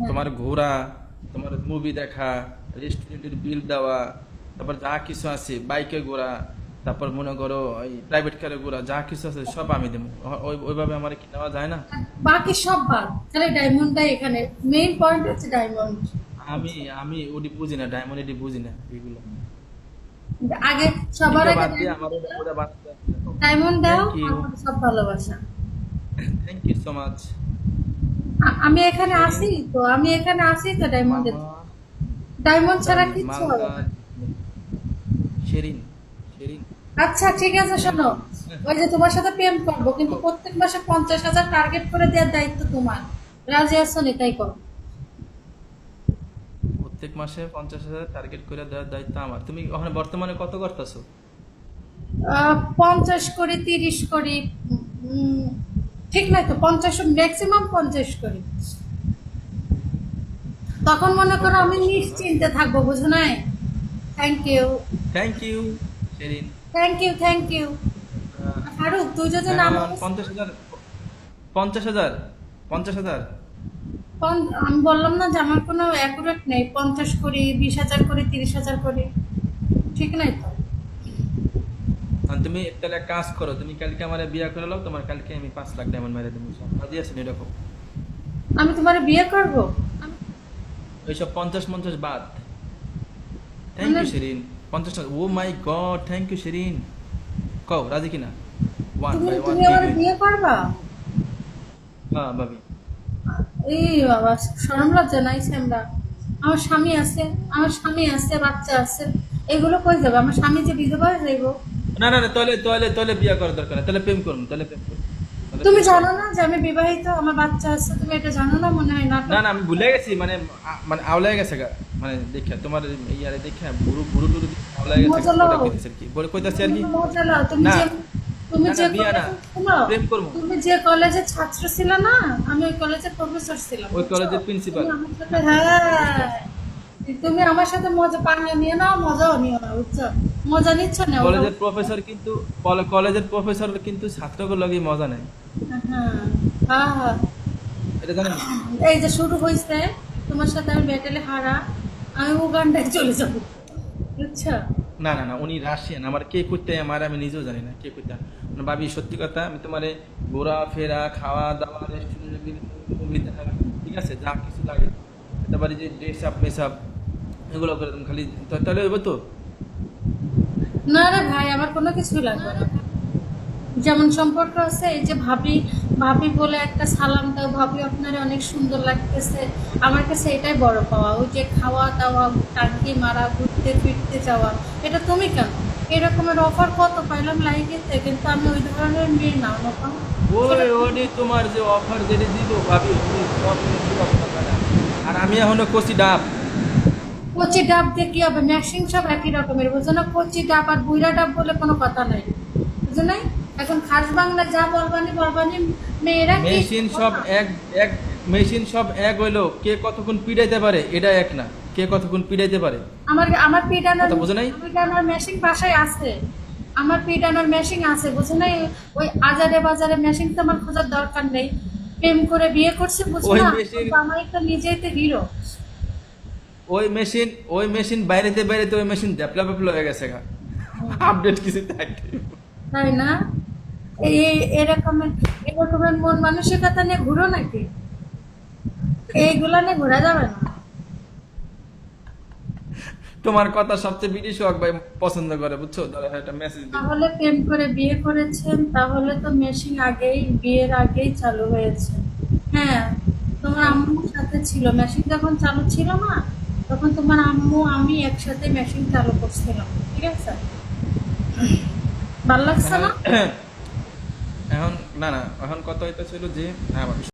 তোমার ঘোরা, তোমার মুভি দেখা, রেস্টুরেন্টের বিল দেওয়া, তারপর যা কিছু আছে বাইকে ঘোরা, তারপর মনে করো ওই প্রাইভেট কারে ঘোরা, যা কিছু আছে সব আমি দেবো। ওইভাবে আমার কি নেওয়া যায় না? বাকি সব বাদ, তাহলে ডায়মন্ডটাই এখানে মেইন পয়েন্ট হচ্ছে ডায়মন্ড। আমি আমি ওটি বুঝি না, ডায়মন্ড এটি বুঝি না এগুলো। আগে, সবার এটা আগে বাদ দিয়ে আমার ওটা ওটা বাদ দিয়ে ডায়মন্ড দাও, থ্যাংক ইউ, তারপরে সব ভালোবাসা। Thank you so much. আমি এখানে সেরিন, আসি তো, আমি এখানে আসি তো ডায়মন্ডের, মামা, ডায়মন্ড ছাড়া দামি কিচ্ছু হবে মালদা, না। সেরিন, সেরিন। আচ্ছা ঠিক আছে, শোনো, ওই যে তোমার সাথে প্রেম করবো, কিন্তু প্রত্যেক মাসে 50,000 টার্গেট করে দেওয়ার দায়িত্ব তোমার। রাজি আছো নি? তাই করো। প্রত্যেক মাসে 50,000 টার্গেট করে দেওয়ার দায়িত্ব আমার। তুমি ওখানে বর্তমানে কত করতেছো? 50 করি, 30 করি, উম, ঠিক নাই তো, 50, ম্যাক্সিমাম 50 করি। তখন মনে এখন করো আমি 50 করো না? নিশ্চিন্তে থাকবো, বুঝো নাই? Thank you, thank you Serin. Thank you, thank you. Farooq, তুই যদি না এখন বলিস, 50,000, 50,000, 50,000। আমি বললাম না যে আমার কোনো অ্যাকুরেট নেই, 50 করি, 20,000 করি, 30,000 করি, ঠিক নাই তো? তুমি তাহলে এক কাজ করো, তুমি কালকে আমার বিয়ে করে নাও, তোমার কালকে আমি 5 লাখ ডায়মন্ড মেরে দেবো। সব রাজি আছেন এরকম? আমি তোমার বিয়ে করবো? ওইসব 50-50 বাদ। থ্যাংক মানে you Serin. 50 oh my god, thank you Serin. কও রাজি কিনা? ওয়ান তুমি বাই ওয়ান তুমি আমার বিবি। বিয়ে করবা? হ্যাঁ ভাবি। এই বাবা, শরম লজ্জা নাই আমরা? আমার স্বামী আছে, আমার স্বামী আছে, বাচ্চা আছে, এগুলো কই যাবে? আমার স্বামী যে বিধবা হয়ে যাইবো। না না না, তাহলে তাহলে তাহলে বিয়ে করার দরকার নেই, তাহলে প্রেম করুন, তাহলে প্রেম করুন, তাহলে তুমি প্রেম জানো করুন। না যে আমি বিবাহিত, আমার বাচ্চা আছে? তুমি এটা জানো না? মনে হয় না নাটক। না, আমি ভুলে গেছি, মানে মানে আওলায় গেছে গা। মানে দেখে তোমার ইয়ারে দেখে বুড়ো বুড়ো টুরু আওলায় গেছে গা, মজা লও, ওটা কইতেছে আর কি, বলে কইতাছে আর তুমি কি। মজা লও। তুমি না যে, তুমি না না, যে বিয়া না, কলেজে, শোনো, প্রেম করবো। তুমি যে কলেজের ছাত্র ছিল না, আমি ওই কলেজের প্রফেসর ছিলাম, ওই বুঝছো? কলেজের তুমি প্রিন্সিপাল। আমার সাথে, হ্যাঁ হ্যাঁ হ্যাঁ, বুঝতে হ্যাঁ, পারছি। তুমি আমার সাথে মজা পাঙ্গা নিয়ে নাও, মজাও নিও না, বুঝছো? মজা নিচ্ছ না, ওটা কলেজের প্রফেসর কিন্তু, কলেজের প্রফেসর কিন্তু ছাত্রগুলো লগে মজা নেই, হ্যাঁ, হ্যাঁ, হ্যাঁ। এটা জানেন? এই যে শুরু হয়েছে, তোমার সাথে আমি ব্যাটেলে হারা, আমি উগান্ডায় চলে যাবো, বুঝছো? না না না, উনি রাশিয়ান। আমার কে করতে আমার আমি নিজেও জানি না কে করতে। মানে ভাবি সত্যি কথা, আমি তোমার ঘোরা ফেরা, খাওয়া দাওয়া, রেস্টুরেন্ট, মুভি দেখা, ঠিক আছে, যা কিছু লাগে, তারপরে যে ড্রেস আপ মেসআপ এগুলো করে তুমি খালি, তাহলে হইব তো? না রে ভাই, আমার কোনো কিছুই লাগবে না। যেমন সম্পর্ক আছে, এই যে ভাবি, ভাবি বলে একটা সালাম দাও, ভাবি আপনার অনেক সুন্দর লাগতেছে, আমার কাছে এটাই বড় পাওয়া। ওই যে খাওয়া দাওয়া, টাঙ্কি মারা, ঘুরতে ফিরতে যাওয়া, এটা তুমি কেন? এরকমের অফার কত পাইলাম লাইফেতে, কিন্তু আমি ওই ধরনের মেয়ে না, অনুপম। ওই সেটা ওডি তোমার যে অফার যেটা দিল ভাবি, উনি সব কিছু অফার করে। আর আমি এখনো কচি ডাব। কচি ডাব দিয়ে কি হবে? ম্যাশিং সব একই রকমের, বুঝো না? কচি ডাব আর বুইরা ডাব বলে কোনো কথা নাই, বুঝো নাই? এখন খাস বাংলা যা বলবানি বলবানি, মেয়েরা কি মেশিন সব এক, এক মেশিন সব এক হইলো, কে কতক্ষণ পিড়াইতে পারে এটা এক না, কে কতক্ষণ পিড়াইতে পারে, আমার আমার পিটানোর, কথা বোঝো নাই? পিটানোর মেশিন বাসায় আছে, আমার পিটানোর মেশিন আছে, বুঝো নাই? ওই আজারে বাজারে মেশিন তো আমার খোঁজার দরকার নেই। প্রেম করে বিয়ে করছি, বুঝো ওই না? মেশিন, আমার তো নিজেই তো হিরো। ওই মেশিন, ওই মেশিন বাইরেতে বাইরেতে ওই মেশিন ডেভেলপ হয়ে গেছে গা, আপডেট কিছু থাকে। তাই না? এরকমের, এরকমের মন মানসিকতা নিয়ে ঘুরো নাকি? এইগুলা নিয়ে ঘোরা যাবে না। তোমার কথা সবচেয়ে বেশি শখ ভাই পছন্দ করে, বুঝছো? তাহলে একটা মেসেজ দিই। তাহলে প্রেম করে বিয়ে করেছেন, তাহলে তো মেশিন আগেই, বিয়ের আগেই চালু হয়েছে। হ্যাঁ, তোমার আম্মুর সাথে ছিল মেশিন, যখন চালু ছিল না, তখন তোমার আম্মু আমি একসাথে মেশিন চালু করছিলাম, ঠিক আছে? ভাল লাগছে এখন না? এখন না না, এখন কথা হইতেছিল যে হ্যাঁ